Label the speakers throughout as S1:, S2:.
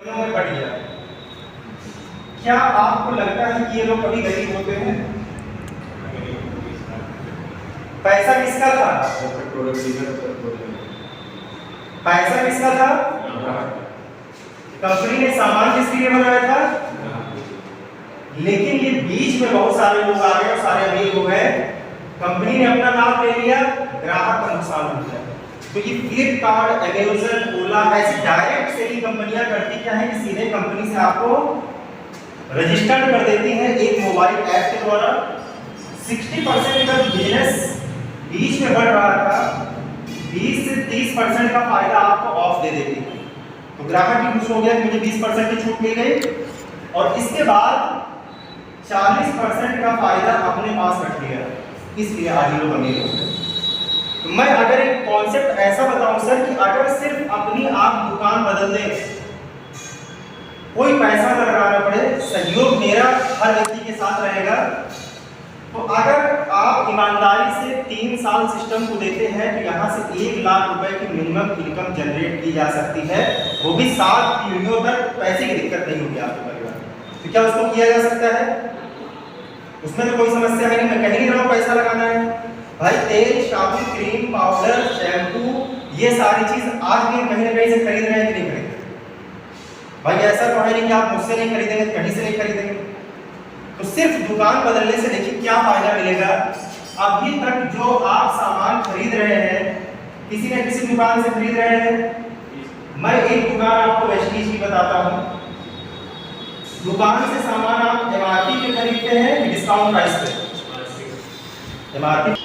S1: में बढ़ गया। क्या आपको लगता है कि ये लोग कभी गरीब होते हैं? पैसा किसका था? पैसा किसका था? कंपनी ने सामान किसके लिए बनाया था? लेकिन ये बीच में बहुत सारे लोग आ गए और सारे अमीर हो गए, कंपनी ने अपना नाम ले लिया, ग्राहक का नुकसान हो गया। तो ये फ्लिपकार्ट, अमेज़न, ओला ऐसी डायरेक्ट सेलिंग कंपनियां करती क्या है कि सीधे कंपनी से आपको रजिस्टर्ड कर देती हैं एक मोबाइल ऐप के द्वारा। 60% का बिजनेस बीच में बढ़ रहा था, 20 से 30% का फायदा आपको ऑफ दे देती है। तो ग्राहक भी खुश हो गया कि मुझे 20% की छूट मिल गई, और इसके बाद 40% का फायदा अपने पास रख लिया, इसलिए आज ये लोग अमीर हो गए। तो मैं अगर एक कॉन्सेप्ट ऐसा बताऊं सर कि अगर सिर्फ अपनी आप दुकान बदल दें, कोई पैसा न लगाना पड़े, सहयोग मेरा हर व्यक्ति के साथ रहेगा, तो अगर आप ईमानदारी से 3 साल सिस्टम को देते हैं तो यहाँ से 1 लाख रुपए की मिनिमम इनकम जनरेट की जा सकती है, वो भी 7 पीढ़ियों तक। पैसे की दिक्कत नहीं होगी आपके परिवार में। तो क्या उसको किया जा सकता है? उसमें तो कोई समस्या है नहीं। मैं कहीं नहीं रहा हूं पैसा लगाना है भाई। तेल, साबुन, क्रीम, पाउडर, शैम्पू, ये सारी चीज आज भी कहीं ना कहीं से खरीद रहे हैं कि नहीं खरीद रहे भाई? ऐसा तो है नहीं कि आप मुझसे नहीं खरीदेंगे, कहीं से नहीं खरीदेंगे। तो सिर्फ दुकान बदलने से देखिए क्या फायदा मिलेगा। अभी तक जो आप सामान खरीद रहे हैं, किसी न किसी दुकान से खरीद रहे हैं। मैं एक दुकान आपको वेस्टीज की बताता हूँ। दुकान से सामान आप एमआरपी पे खरीदते हैं कि डिस्काउंट प्राइस पे? एमआरपी।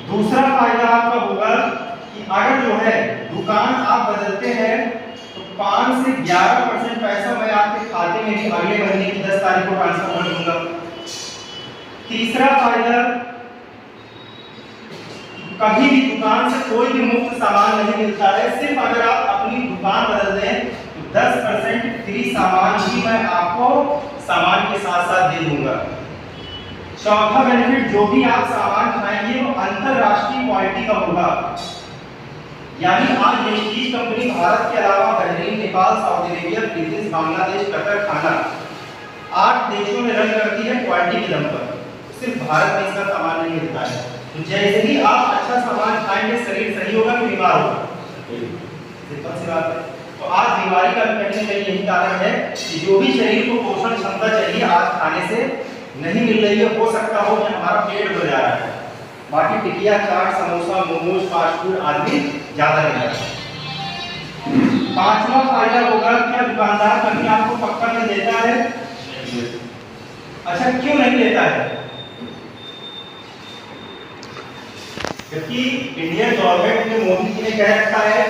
S1: दूसरा फायदा आपका होगा कि अगर जो है दुकान आप बदलते हैं तो 5 से 11% पैसा मैं आपके खाते में भी अगले महीने की 10 तारीख को ट्रांसफर कर दूंगा। तीसरा फायदा, कभी भी दुकान से कोई भी मुफ्त सामान नहीं मिलता है। सिर्फ अगर आप अपनी दुकान बदल दें तो 10% फ्री सामान भी मैं आपको सामान के साथ साथ दे दूंगा। चौथा बेनिफिट, जो भी आप सामान खाएंगे वो अंतरराष्ट्रीय क्वालिटी का होगा। यानी आज वेस्टीज कंपनी भारत के अलावा Bahrain, Nepal, Saudi Arabia, Philippines, Bangladesh, Qatar, Ghana 8 देशों में रन करती है क्वालिटी के दम पर। सिर्फ भारत में इसका सामान नहीं मिलता है। तो जैसे ही आप अच्छा सामान खाएंगे, शरीर सही होगा कि बीमार होगा? सिंपल सी बात है। तो आज बीमारी का कहीं न कहीं यही कारण है कि जो भी शरीर को पोषण क्षमता चाहिए आज खाने से नहीं मिल रही है। हो सकता हो कि हमारा पेट भर जा रहा है, बाकी टिकिया, चाट, समोसा, मोमोज, फास्ट फूड आदि ज्यादा ले रहा है। 5वां फायदा होगा, क्या दुकानदार कभी आपको पक्का नहीं देता है? अच्छा, क्यों नहीं देता है? क्योंकि इंडियन गवर्नमेंट ने, मोदी जी ने कह रखा है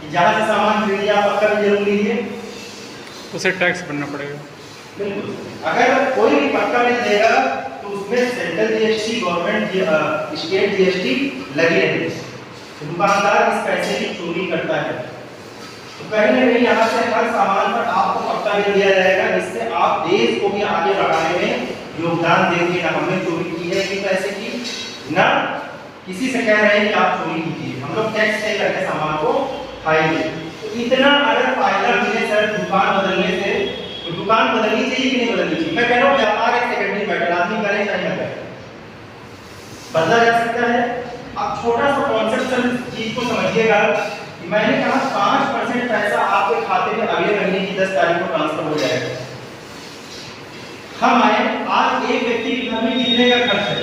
S1: कि जहां से सामान खरीदिए आप पक्का भी जरूर लीजिए,
S2: उसे टैक्स भरना पड़ेगा।
S1: बिल्कुल। अगर कोई भी पक्का नहीं देगा तो उसमें central GST, government state GST लगी रहेगी। तो दुकानदार इस पैसे की चोरी करता है। तो कहीं ना कहीं यहाँ से हर सामान पर आपको पक्का बिल दिया जाएगा, जिससे आप देश को भी आगे बढ़ाने में योगदान देंगे। ना हमने चोरी की है कि पैसे की, ना किसी से कह रहे हैं कि आप चोरी कीजिए। हम लोग टैक्स पे करके सामान को खाएंगे। तो इतना अगर फायदा मिले सर दुकान बदलने से, तो दुकान बदलनी चाहिए कि नहीं बदलनी चाहिए? मैं कह रहा हूँ व्यापार एक सेकेंडरी मैटर, आदमी करे चाहे ना करे, बदला जा सकता है। आप छोटा सा कॉन्सेप्ट सर चीज को समझिएगा कि मैंने कहा 5% पैसा आपके खाते में अगले महीने की 10 तारीख को ट्रांसफर हो जाएगा। हम आए, आज एक व्यक्ति के घर में कितने का खर्च है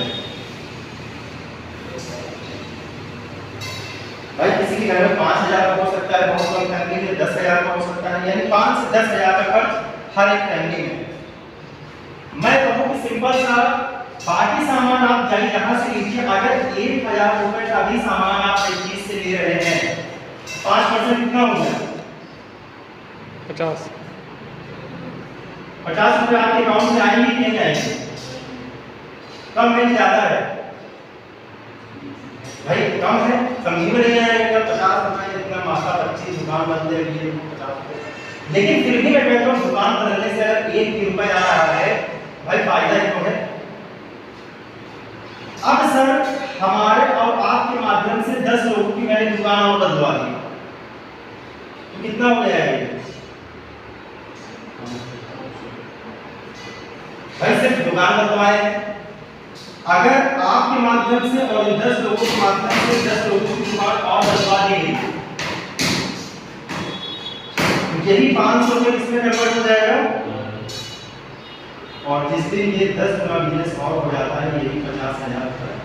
S1: भाई? किसी के घर में 5000 का हो सकता है, बहुत कम फैमिली में 10,000 का हो सकता है, यानी 5 से 10,000 का खर्च हर एक फैमिली में। मैं कहूँ कि सिंपल सा, बाकी सामान आप जाइए यहाँ से लीजिए। अगर 1,000 रुपए का भी सामान आप इस चीज से ले रहे हैं, 5% कितना हो गया?
S2: 50
S1: रुपए आपके अकाउंट में आएंगे कि नहीं आएंगे? कम है ज्यादा है भाई? कम है, समझी में नहीं आएगा। 50 रुपए इतना माथा 25 दुकान बंद है, 50 रुपए। लेकिन फिर भी मैं कहता हूँ दुकान बदलने से अगर 1 रुपए आ रहा है भाई, फायदा ही तो है। अब सर हमारे और आपके माध्यम से 10 लोगों की मैंने दुकान और बदलवा दी, तो कितना हो जाएगा? दुकान बनवाए हैं। अगर आपके माध्यम से और 10 लोगों के माध्यम से 10 लोगों की दुकान और बनवा दी गई, तो यही 500 रुपये इसमें कन्वर्ट हो जाएगा, और जिस दिन ये 10 गुना बिजनेस और हो जाता है, यही 50,000 होता है।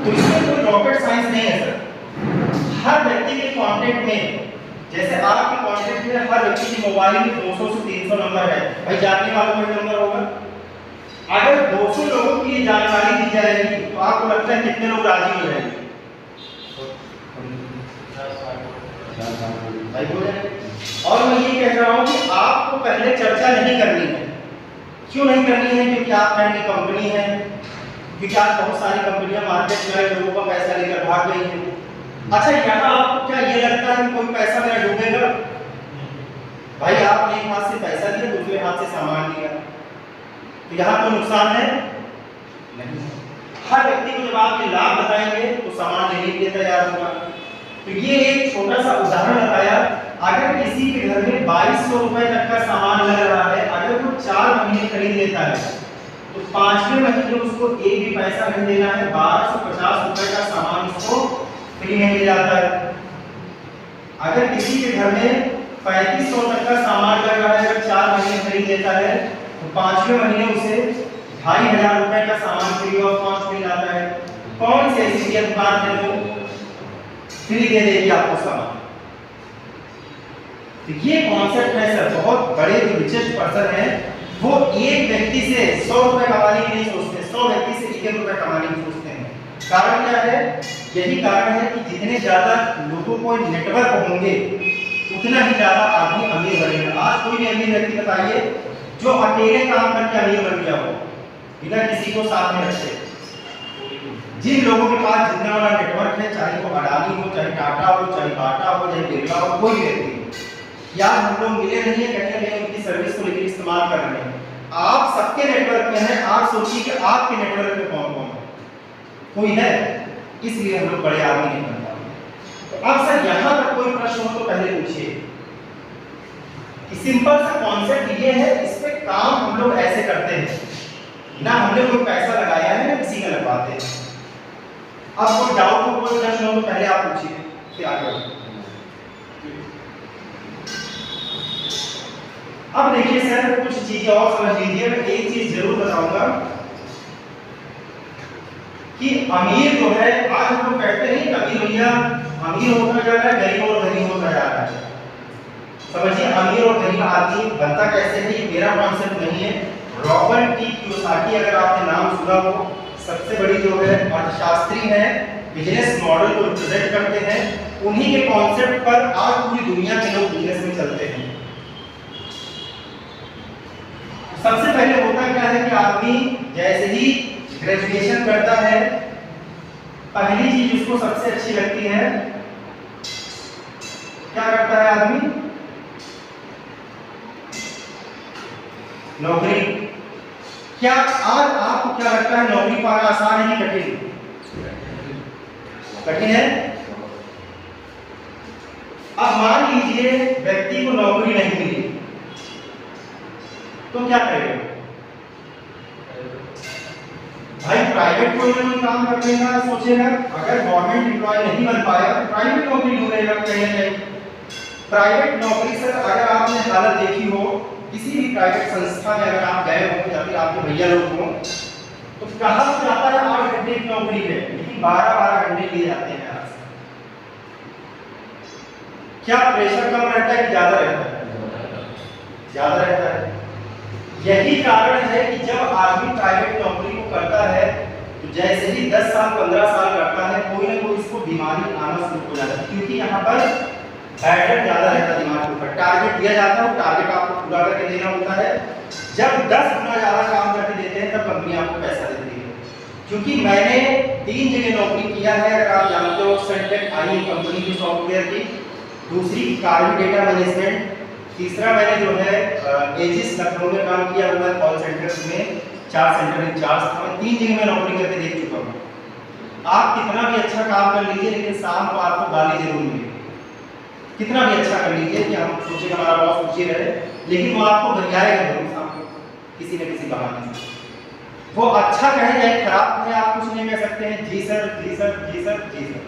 S1: तो इसमें कोई रॉकेट साइंस नहीं है सर। हर व्यक्ति के कांटेक्ट में, जैसे आपके कांटेक्ट में हर व्यक्ति की मोबाइल में 200 से 300 नंबर है, भाई जानने वालों का नंबर होगा। अगर 200 लोगों की जानकारी दी जाएगी तो आपको लगता है कितने लोग राजी हो जाएंगे? भाई हो जाएंगे। और मैं ये कह रहा हूँ कि आपको पहले चर्चा नहीं करनी है। क्यों नहीं करनी है? क्योंकि आप पहली कंपनी है, क्योंकि आज बहुत सारी कंपनियां मार्केट में लोगों का पैसा लेकर भाग गई हैं। अच्छा, यहाँ आपको क्या ये लगता है कि कोई पैसा मेरा डूबेगा? भाई आपने एक हाथ से पैसा दिया, दूसरे हाथ से सामान लिया, तो यहाँ तो नुकसान है नहीं। हर व्यक्ति को जब आप ये लाभ बताएंगे तो सामान लेने के लिए तैयार होगा। तो ये एक छोटा सा उदाहरण बताया। अगर किसी के घर में 2200 रुपए तक का सामान लग रहा है, अगर वो 4 महीने खरीद लेता है तो 5वें महीने उसको एक भी पैसा नहीं देना है, 1250 रुपए का सामान उसको फ्री में मिल जाता है। अगर किसी के घर में 3500 तक का सामान लग रहा है, अगर 4 महीने खरीद लेता है तो 5वें महीने उसे 2500 रुपए का सामान फ्री ऑफ कॉस्ट मिल जाता है। कौन सी ऐसी दुकान है जो फ्री दे देगी आपको सामान? तो ये कॉन्सेप्ट है सर। बहुत बड़े जो रिचेस्ट पर्सन है वो एक व्यक्ति से 100 रुपए कमाने की नहीं सोचते, 100 व्यक्ति से 1 रुपए कमाने की सोचते हैं। कारण क्या है? यही कारण है कि जितने ज्यादा लोगों को नेटवर्क होंगे उतना ही ज्यादा आदमी अमीर बनेगा। आज कोई भी अमीर व्यक्ति बताइए जो अकेले काम करके अमीर बन गया हो बिना किसी को साथ में रखे। जिन लोगों के पास जितना वाला नेटवर्क है, चाहे वो अडानी हो, चाहे टाटा हो, चाहे बाटा हो, चाहे बिरला हो, कोई व्यक्ति, या हम लोग मिले नहीं है कहीं ना कहीं उनकी सर्विस को लेकर इस्तेमाल कर रहे हैं। आप सबके नेटवर्क में हैं। आप सोचिए कि आपके नेटवर्क में कौन कौन है? कोई है? इसलिए हम लोग बड़े आदमी नहीं बन पाते। तो अब सर यहाँ पर कोई प्रश्न हो तो पहले पूछिए। कि सिंपल सा कॉन्सेप्ट ये है, इस पे काम हम लोग ऐसे करते हैं ना, हमने कोई पैसा लगाया है ना किसी का लगवाते हैं। अब कोई डाउट हो, कोई प्रश्न हो तो पहले आप पूछिए, फिर आगे बढ़िए। अब देखिए सर, कुछ चीजें और समझ लीजिए। मैं एक चीज जरूर बताऊंगा कि अमीर जो है, आज हम लोग कहते हैं कि अमीर भैया अमीर होता जा रहा है, गरीब और गरीब होता जा रहा है। समझिए, अमीर और गरीब आदमी बनता कैसे है, ये मेरा कॉन्सेप्ट नहीं है। रॉबर्ट टी कियोसाकी, अगर आपने नाम सुना हो, सबसे बड़ी जो है अर्थशास्त्री है, बिजनेस मॉडल को रिप्रेजेंट करते हैं। उन्हीं के कॉन्सेप्ट पर आज पूरी दुनिया के लोग बिजनेस में चलते हैं। सबसे पहले होता क्या है कि आदमी जैसे ही ग्रेजुएशन करता है, पहली चीज उसको सबसे अच्छी लगती है, क्या करता है आदमी? नौकरी। क्या आज आपको क्या लगता है नौकरी पाना आसान है कि कठिन? कठिन है। अब मान लीजिए व्यक्ति को नौकरी नहीं मिली तो क्या करेगा? भाई प्राइवेट कोई ना कोई काम कर लेगा, सोचेगा। अगर गवर्नमेंट एम्प्लॉय नहीं बन पाया तो प्राइवेट नौकरी ढूंढेगा कहीं ना कहीं। प्राइवेट नौकरी सर, अगर आपने हालत देखी हो किसी भी प्राइवेट संस्था में, अगर आप गए हो या फिर आपके भैया लोग हो, तो कहा जाता है 8 घंटे की नौकरी है, लेकिन 12-12 घंटे लिए जाते हैं। क्या प्रेशर कम रहता है कि ज्यादा रहता है? ज्यादा रहता है। यही कारण है कि जब आदमी प्राइवेट नौकरी को करता है तो जैसे ही 10 साल 15 साल करता है, कोई ना कोई इसको बीमारी आना शुरू हो जाती है। क्योंकि यहाँ पर बैठक ज्यादा रहता है दिमाग के ऊपर, टारगेट दिया जाता है, टारगेट आपको पूरा करके देना होता है। जब 10 गुना ज्यादा काम करके देते हैं तब कंपनी आपको पैसा देती है। क्योंकि मैंने 3 जगह नौकरी किया है, अगर आप जानते हो, सेंटेक आई कंपनी की सॉफ्टवेयर की, दूसरी कार्बी डेटा मैनेजमेंट, तीसरा मैंने जो है एजिस लखनऊ में काम किया हुआ है, कॉल सेंटर में 4 सेंटर इंचार्ज था। मैं 3 जगह में नौकरी करके देख चुका हूँ। आप कितना भी अच्छा काम कर लीजिए, लेकिन शाम को आपको गाली जरूर मिलेगी। कितना भी अच्छा कर लीजिए कि हम सोचे हमारा बॉस पूछे रहे, लेकिन वो आपको बरियाएगा जरूर सामने किसी न किसी बहाने से। वो अच्छा कहे या खराब कहे, आप कुछ नहीं कह सकते हैं, जी सर जी सर जी सर जी सर।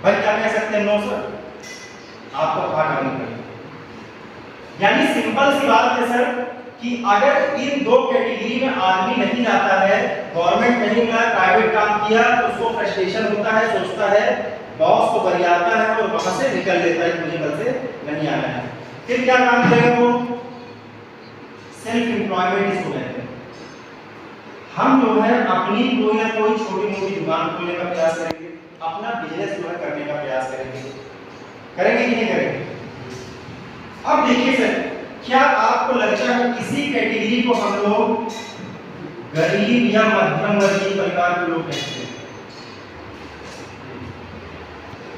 S1: भाई क्या कह सकते हैं? No sir. आपको हाँ करनी पड़ेगी। यानी सिंपल सी बात है सर कि अगर इन दो कैटेगरी में आदमी नहीं जाता है, गवर्नमेंट नहीं मिला, प्राइवेट काम किया, तो उसको फ्रस्ट्रेशन होता है, सोचता है, बॉस को बरियाता है और वहां से निकल लेता है, मुझे कल से नहीं आना है। फिर क्या काम करेगा वो? सेल्फ एम्प्लॉयमेंट इसको कहते हैं। हम जो है अपनी कोई ना कोई छोटी मोटी दुकान खोलने का प्रयास करेंगे, अपना बिजनेस जो है करने का प्रयास करेंगे। करेंगे कि नहीं करेंगे? अब देखिए सर, क्या आपको लगता है इसी कैटेगरी को हम लोग गरीब या मध्यम वर्गीय परिवार के लोग कहते हैं?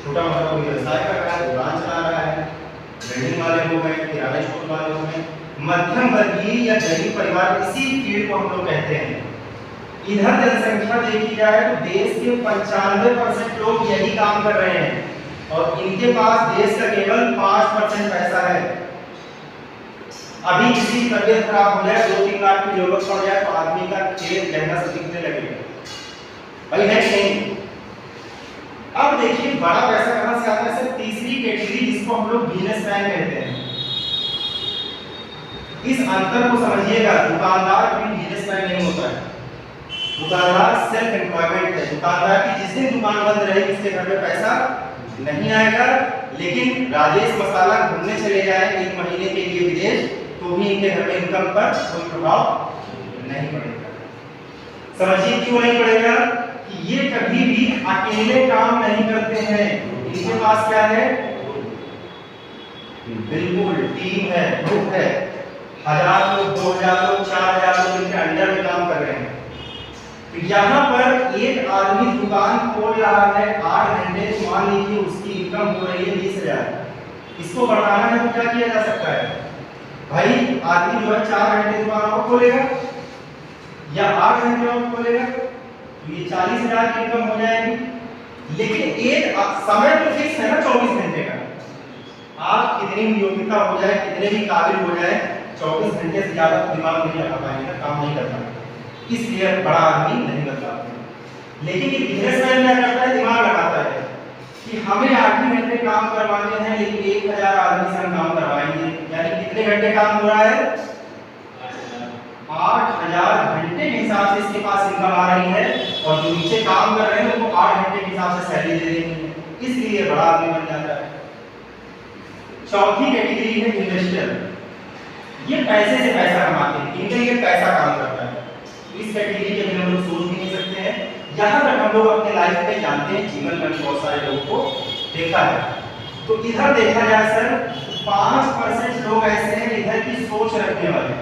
S1: छोटा मोटा कोई व्यवसाय कर रहा है, दुकान चला रहा है, बिल्डिंग वाले हो गए, किराना स्टोर वाले हो गए, मध्यम वर्गीय या गरीब परिवार, इसी फील्ड को हम लोग कहते हैं। इधर जनसंख्या देखी जाए तो देश के 95% लोग यही काम कर रहे हैं और इनके पास देश का केवल 5% पैसा है। अभी किसी की तबीयत खराब हो जाए, 2-3 लाख की जरूरत पड़ जाए, तो आदमी का खेत गहना से दिखने लगेगा, भाई है कि नहीं? अब देखिए बड़ा पैसा कहां से आता है सर? तीसरी कैटेगरी जिसको हम लोग बिजनेसमैन कहते हैं। इस अंतर को समझिएगा, दुकानदार कभी बिजनेसमैन नहीं होता है। दुकानदार सेल्फ एम्प्लॉयमेंट है। दुकानदार की जिस दिन दुकान बंद रहेगी उसके घर में पैसा नहीं आएगा, लेकिन राजेश मसाला घूमने चले जाए 1 महीने के लिए विदेश, तो भी इनके घर में इनकम पर कोई प्रभाव नहीं पड़ेगा। समझिए क्यों नहीं पड़ेगा? कि ये कभी भी अकेले काम नहीं करते हैं, इनके पास क्या है? बिल्कुल टीम है, ग्रुप है, 1000 लोग, 2000 लोग, 4000 लोग इनके अंडर में काम कर रहे हैं। तो यहाँ पर एक आदमी दुकान खोल रहा है 8 घंटे, तो मान लीजिए उसकी इनकम हो रही है 20,000। इसको बढ़ाना है तो क्या किया जा सकता है? भाई आदमी जो है 4 घंटे दुकान और खोलेगा या 8 घंटे और खोलेगा, तो ये 40,000 की इनकम हो जाएगी। लेकिन एक समय तो फिक्स है ना 24 घंटे का। आप कितनी भी योग्यता हो जाए, कितने भी काबिल हो जाए, 24 घंटे से ज्यादा दिमाग नहीं लगा पाएंगे, काम नहीं कर पाएंगे। इसलिए बड़ा आदमी नहीं बन पाता। लेकिन ये बिजनेसमैन क्या करता है? दिमाग लगाता है कि हमें 8 ही घंटे काम करवाने हैं, लेकिन 1000 आदमी से हम काम करवाएंगे। यानी कितने घंटे काम हो रहा है? 8000 घंटे के हिसाब से इसके पास इनकम आ रही है, और जो नीचे काम कर रहे हैं उनको 8 घंटे के हिसाब से सैलरी दे देंगे, इसलिए बड़ा आदमी बन जाता है। चौथी कैटेगरी है इन्वेस्टर। ये पैसे से पैसा कमाते हैं, इनके लिए पैसा काम करता है। इस कैटेगरी के बारे में हम लोग सोच भी नहीं सकते हैं। यहाँ तक हम लोग अपने लाइफ में जानते हैं, जीवन में बहुत सारे लोगों को देखा है। तो इधर देखा जाए सर, 5% लोग ऐसे हैं इधर की सोच रखने वाले,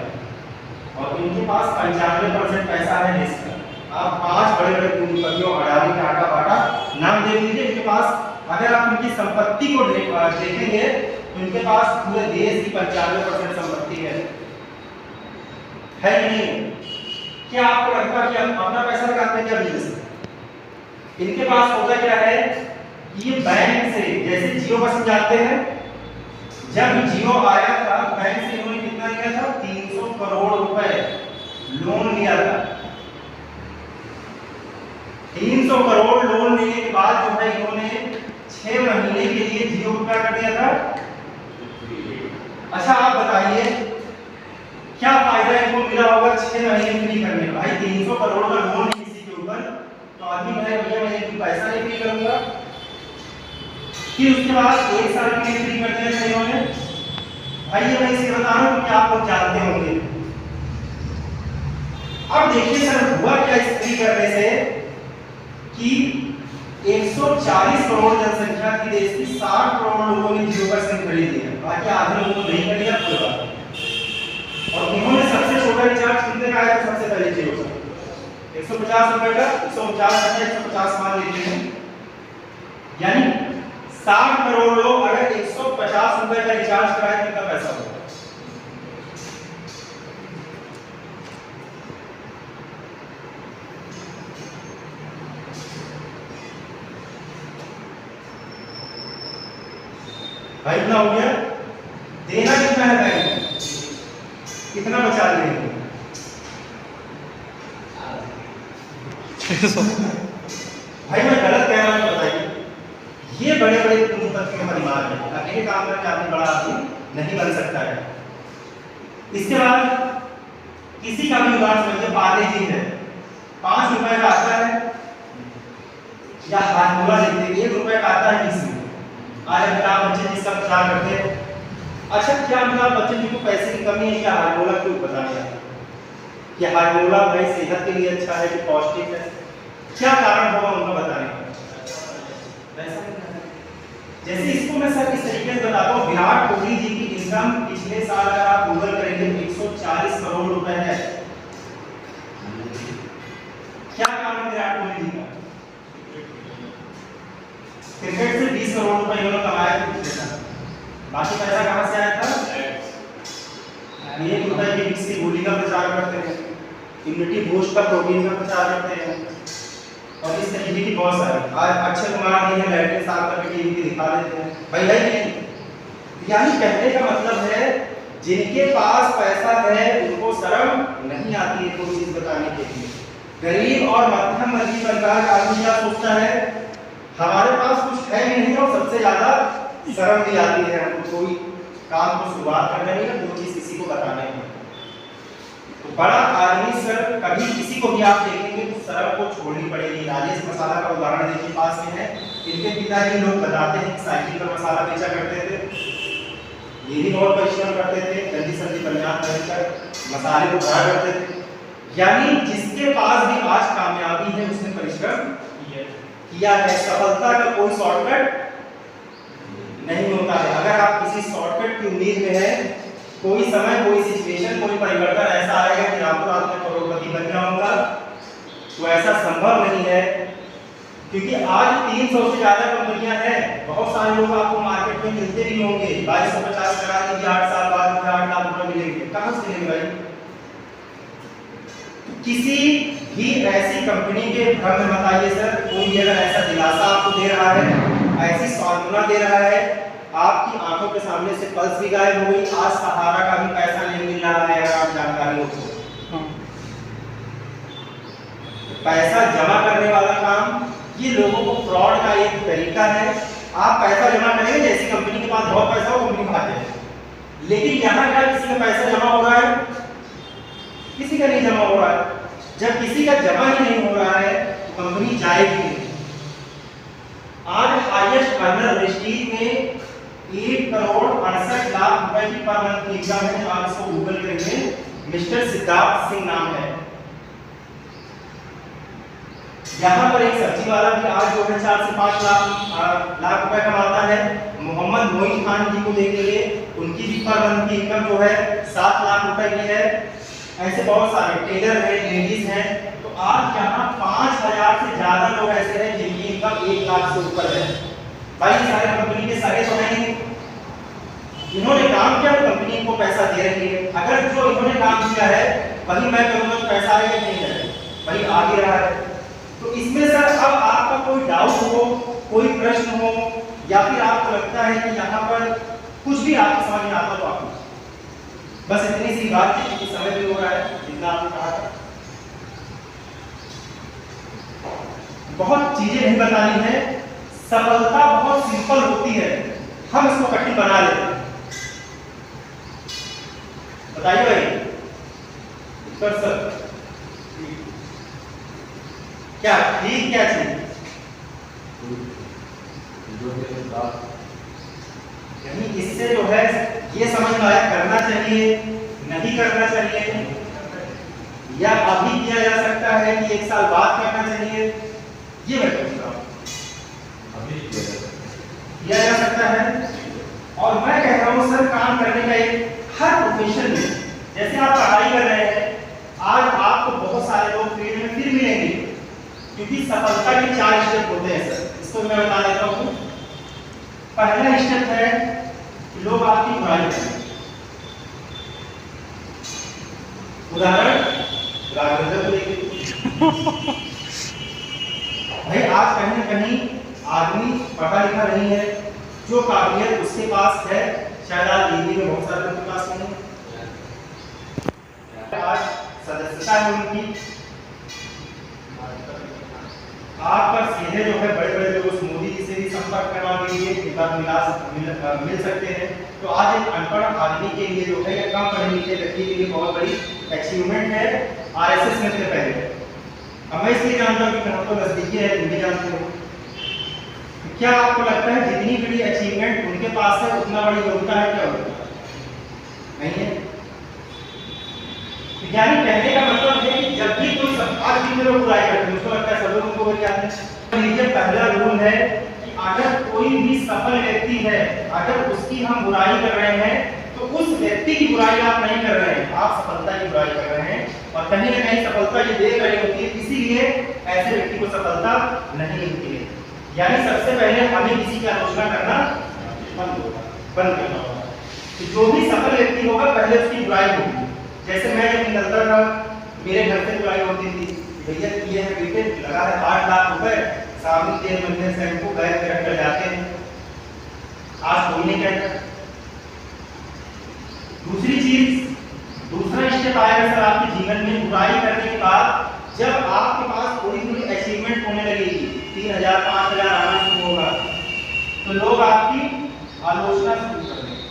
S1: और इनके पास 95% पैसा है देश का। आप 5 बड़े-बड़े पूंजीपतियों, अडानी, टाटा, बाटा नाम देख लीजिए, इनके पास अगर आप इनकी संपत्ति को देखेंगे तो इनके पास पूरे देश की 95% संपत्ति है कि नहीं? क्या आपको लगता है कि अपना पैसा लगाते हैं क्या बिजनेस? इनके पास होता क्या है? ये बैंक से, जैसे जियो का समझाते हैं, जब जियो आया था बैंक से इन्होंने कितना लिया था? 300 करोड़ रुपए लोन लिया था। 300 करोड़ लोन लेने के बाद जो है इन्होंने 6 महीने के लिए जियो को क्या कर दिया था? अच्छा आप बताइए क्या फायदा इनको मिला होगा 6 महीने फ्री करने का? भाई 300 करोड़ का लोन किसी के ऊपर, तो आदमी कहे भैया मैं इनकी पैसा नहीं फ्री करूंगा। फिर उसके बाद 1 साल के लिए फ्री कर दिया था इन्होंने। भाई ये मैं इसलिए बता रहा हूं कि आप लोग जानते होंगे। अब देखिए सर हुआ क्या इस फ्री करने से कि 140 करोड़ जनसंख्या की देश की 60 करोड़ लोगों ने 0% खरीद लिया, बाकी आधे लोगों को नहीं खरीदा कोई बात। और इन्होंने सबसे छोटा रिचार्ज कितने का आया था? सबसे पहले जियो का 150 रुपए का, 150 का 150 मान लेते हैं, यानी 60 करोड़ लोग अगर 150 रुपए का रिचार्ज कराए कितना पैसा होगा? भाई इतना हो गया, देना कितना है बैंक, कितना बचा लेंगे?
S2: 600।
S1: भाई मैं गलत कह रहा हूँ बताइए? ये बड़े बड़े पूंजीपति के परिवार है, अकेले काम करके आदमी बड़ा आदमी नहीं बन सकता है। इसके बाद किसी का भी उदाहरण समझिए, पार्ले जी है, 5 रुपए का आता है, या हारमोला लेते 1 रुपए का आता है 20 में। आज अमिताभ बच्चन जिसका प्रचार करते हैं, अच्छा क्या अमिताभ बच्चन जी को पैसे की कमी है क्या? हारमोला क्यों बताने आता कि हारमोला भाई सेहत के लिए अच्छा है, कि पौष्टिक है, क्या कारण होगा उनका बताने का? जैसे इसको मैं सर इस तरीके से बताता हूँ, विराट कोहली जी की इनकम पिछले साल अगर आप गूगल करेंगे 140 करोड़ रुपए है। क्या काम है विराट कोहली जी का? क्रिकेट से 20 करोड़ रुपए इन्होंने कमाया थे पिछले साल। बाकी पैसा कहां से आया था? 1 रुपए की मिक्स की गोली का प्रचार करते हैं, इम्यूनिटी बूस्ट का प्रोटीन का प्रचार करते हैं, और इस तरीके की बहुत सारी। आज अक्षय कुमार जी हैं, लैट्रिन साफ करके टीवी पे दिखा देते हैं, भाई है नहीं। यानी कहने का मतलब है जिनके पास पैसा है उनको शर्म नहीं आती है कोई चीज बताने के लिए। गरीब और मध्यम वर्गीय परिवार का आदमी क्या सोचता है, हमारे पास कुछ है ही नहीं, और सबसे ज्यादा शर्म भी आती है हमको कोई काम को शुरुआत करने में, कोई चीज किसी को बताने में। तो बड़ा आदमी सर कभी किसी को भी आप देखेंगे तो शर्म को छोड़नी पड़ेगी। राजेश मसाला का उदाहरण देखिए, पास में है, इनके पिताजी लोग बताते हैं कि साइकिल पर मसाला बेचा करते थे, ये भी बहुत परिश्रम करते थे, जल्दी सब्जी बनियान कर मसाले को भरा करते थे। यानी जिसके पास भी आज कामयाबी है उसने परिश्रम किया है। सफलता का कोई शॉर्टकट नहीं होता है। अगर आप किसी शॉर्टकट की उम्मीद में है, कोई समय कोई सिचुएशन कोई परिवर्तन ऐसा आएगा कि रातों रात में करोड़पति बन जाऊंगा, तो ऐसा संभव नहीं है। क्योंकि आज 300 से ज्यादा कंपनियां हैं, बहुत सारे लोग आपको मार्केट में मिलते भी होंगे। 2250 करा दीजिए, 8 साल बाद मुझे 8 लाख रुपए मिलेंगे, कहां से मिलेंगे भाई? किसी भी ऐसी कंपनी के भ्रम में मत आइए सर। कोई भी अगर ऐसा दिलासा आपको दे रहा है, ऐसी सांत्वना दे रहा है, आपकी आंखों के सामने से पल्स भी गायब हो गई, आज सहारा का भी पैसा नहीं मिल रहा है, अगर आप जानकारी हो। पैसा जमा करने वाला काम ये लोगों को फ्रॉड का एक तरीका है। आप पैसा जमा करेंगे, जैसी कंपनी के पास बहुत पैसा हो कंपनी भाग जाए, लेकिन यहाँ क्या किसी का पैसा जमा हो रहा है? किसी का नहीं जमा हो रहा है। जब किसी का जमा ही नहीं हो रहा है तो कंपनी जाएगी नहीं। आज हाईएस्ट अर्नर प्रेस्टीज में 1,68,00,000 रुपए की पर मंथ की इनकम है। आप इसको गूगल करेंगे, मिस्टर सिद्धार्थ सिंह नाम है। यहाँ पर एक सब्जी वाला भी आज जो है 4 से 5 लाख रुपए कमाता है। मोहम्मद मोइन खान जी को देख लीजिए, उनकी भी पर मंथ की इनकम जो है 7 लाख रुपए की है। ऐसे बहुत सारे टेलर हैं, लेडीज हैं। तो आज यहाँ 5000 से ज्यादा लोग ऐसे हैं जिनकी इनकम 1 लाख से ऊपर है। भाई सारे कंपनी के सारे तो नहीं, इन्होंने काम किया तो कंपनी को पैसा दे रही है। अगर जो इन्होंने काम किया है वही मैं करूँगा तो पैसा आएगा नहीं है, वही आ भी रहा है। तो इसमें सर अब आपका कोई डाउट हो, कोई प्रश्न हो, या फिर आपको लगता है कि यहाँ पर कुछ भी आपको समझ में आता तो आप बस इतनी सी बात है कि समय भी हो रहा है जितना आपने कहा था। बहुत चीजें नहीं बतानी है, सफलता बहुत सिंपल होती है, हम इसको कठिन बना लेते हैं। बताइए भाई उत्तर सर, क्या ठीक क्या चीज? यानी इससे जो है ये समझ में आया करना चाहिए नहीं करना चाहिए, या अभी किया जा सकता है कि 1 साल बाद करना चाहिए, ये मैं पूछ रहा हूँ। अभी किया जा सकता है। और मैं कह रहा हूँ सर काम करने का एक हर प्रोफेशन में, जैसे आप पढ़ाई कर रहे हैं, आज आपको बहुत सारे लोग फील्ड में फिर मिलेंगे, क्योंकि सफलता के 4 स्टेप होते हैं सर। इसको मैं बता देता हूँ। पहला स्टेप है कि लोग आपकी बुराई करें। उदाहरण राघवेंद्र को देखिए भाई, आज कहीं न कहीं आदमी पढ़ा लिखा नहीं है, जो काबिलियत उसके पास है, शायद आज हिंदी में बहुत सारे लोगों के पास नहीं है। आज सदस्यता है उनकी, आप पर सीधे जो है बड़े बड़े लोग मोदी जी से भी संपर्क करवा दीजिए, एक बार मिल सकते हैं। तो आज एक अनपढ़ आदमी के लिए जो है या कम पढ़े लिखे व्यक्ति के लिए बहुत बड़ी अचीवमेंट है आरएसएस में से पहले। अब मैं इसलिए जानता हूँ कि हम तो नजदीकी है, तुम भी जानते हो। क्या आपको लगता है जितनी बड़ी अचीवमेंट उनके पास है उतना बड़ी योग्यता है क्या होगा? नहीं है। यानी कहने का मतलब है कि जब भी कोई आज भी लोग बुराई करते हैं, मुझको लगता है सब लोगों को क्या है, लीजिए पहला रूल है कि अगर कोई भी सफल व्यक्ति है, अगर उसकी हम बुराई कर रहे हैं तो उस व्यक्ति की बुराई आप नहीं कर रहे हैं, आप सफलता की बुराई कर रहे हैं। और कहीं ना कहीं सफलता ये देख रही होती है, इसीलिए ऐसे व्यक्ति को सफलता नहीं मिलती है। यानी सबसे पहले हमें किसी की आलोचना करना बंद करना होगा। तो जो भी सफल व्यक्ति होगा पहले उसकी बुराई होगी। जैसे मैं जब निकलता था मेरे घर से बुराई होती थी, भैया ये है बेटे लगा है 8 लाख रुपए, साबुन तेल मंदिर शैम्पू बैग में रख कर जाते हैं, आज कोई नहीं कहता। दूसरी चीज, दूसरा स्टेप आएगा सर आपके जीवन में बुराई करने के बाद, जब आपके पास थोड़ी थोड़ी अचीवमेंट होने लगेगी, 3000 5000 आना शुरू होगा, तो लोग आपकी आलोचना शुरू कर देंगे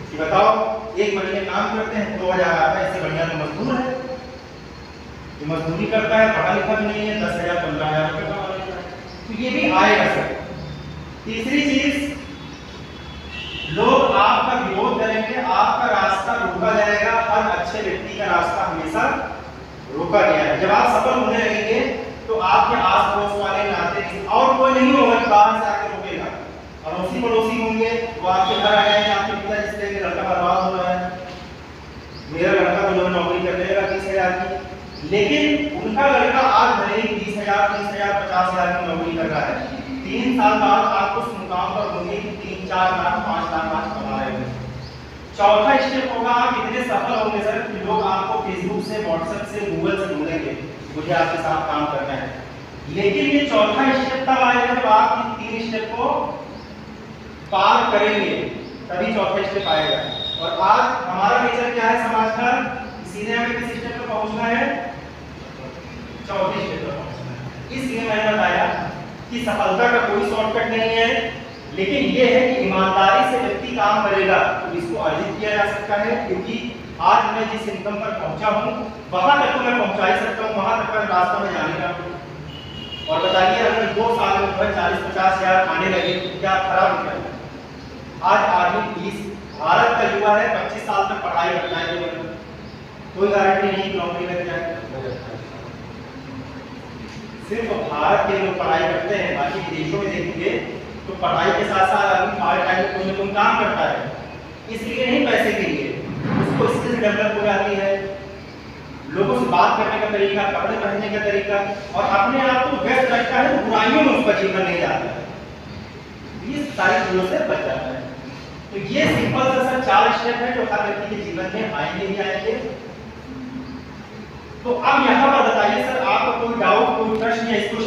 S1: कि बताओ एक महीने काम करते हैं 2000 आता है, इससे बढ़िया तो मजदूर है, जो मजदूरी करता है पढ़ा लिखा भी नहीं है, 10,000 15,000 रुपये कमा लेता है, तो ये भी आएगा सर। तीसरी चीज, लोग आपका विरोध करेंगे, आपका रास्ता रोका जाएगा। हर अच्छे व्यक्ति का रास्ता हमेशा रोका गया है। जब आप सफल होने लगेंगे तो आपके आस पड़ोस वाले नाते और कोई नहीं होगा बाहर से आके रोकेगा, अड़ोसी पड़ोसी होंगे, वो आपके घर आ जाएंगे, आपके पिता जिससे लड़का बर्बाद हो रहा है, मेरा लड़का तो नौकरी कर लेगा 30,000 की, लेकिन उनका लड़का आज भले ही 20,000 30,000 50,000 की नौकरी कर रहा है, 3 साल बाद आप उस मुकाम पर होंगे कि 3 4 लाख 5 लाख आज कमा रहे हैं। चौथा स्टेप होगा, आप इतने सफल होंगे सर कि लोग आपको फेसबुक से, व्हाट्सएप से, गूगल से ढूंढेंगे, मुझे आपके साथ काम करना है। लेकिन ये चौथा स्टेप तब आएगा जब आप इन 3 स्टेप को पार करेंगे, तभी चौथा स्टेप आएगा। और आज हमारा नेचर क्या है समाज का, सीधे हमें किस स्टेप पर पहुंचना है, चौथे स्टेप पर पहुंचना है। इसलिए मैंने बताया कि सफलता का कोई शॉर्टकट नहीं है, लेकिन यह है कि ईमानदारी से व्यक्ति काम करेगा तो इसको अर्जित किया जा सकता है। क्योंकि आज मैं जिस इनकम पर पहुंचा हूं वहां तक तो मैं पहुंचा ही सकता हूं, वहां तक का रास्ता मैं जाने का हूं। और बताइए अगर 2 साल में 40-50 हजार आने लगे तो क्या खराब हो जाएगा? आज आदमी 20 भारत का युवा है, 25 साल तक पढ़ाई करना है, कोई गारंटी नहीं कि नौकरी लग जाए। सिर्फ भारत के लोग पढ़ाई करते हैं, बाकी विदेशों में देखेंगे तो पढ़ाई के साथ साथ आदमी पार्ट टाइम कोई ना कोई काम करता है, इसलिए नहीं पैसे के लिए, उसको स्किल डेवलप हो जाती है, लोगों से बात करने का तरीका, कपड़े पहनने का तरीका, और अपने आप को व्यस्त रखता है तो बुराइयों में उसका जीवन नहीं जाता है, ये सारी चीजों से बच जाता है। तो ये सिंपल सा 4 स्टेप है जो हर व्यक्ति के जीवन में आएंगे ही आएंगे। तो अब यहाँ पर बताइए सर, आपको कोई डाउट, कोई प्रश्न या इसको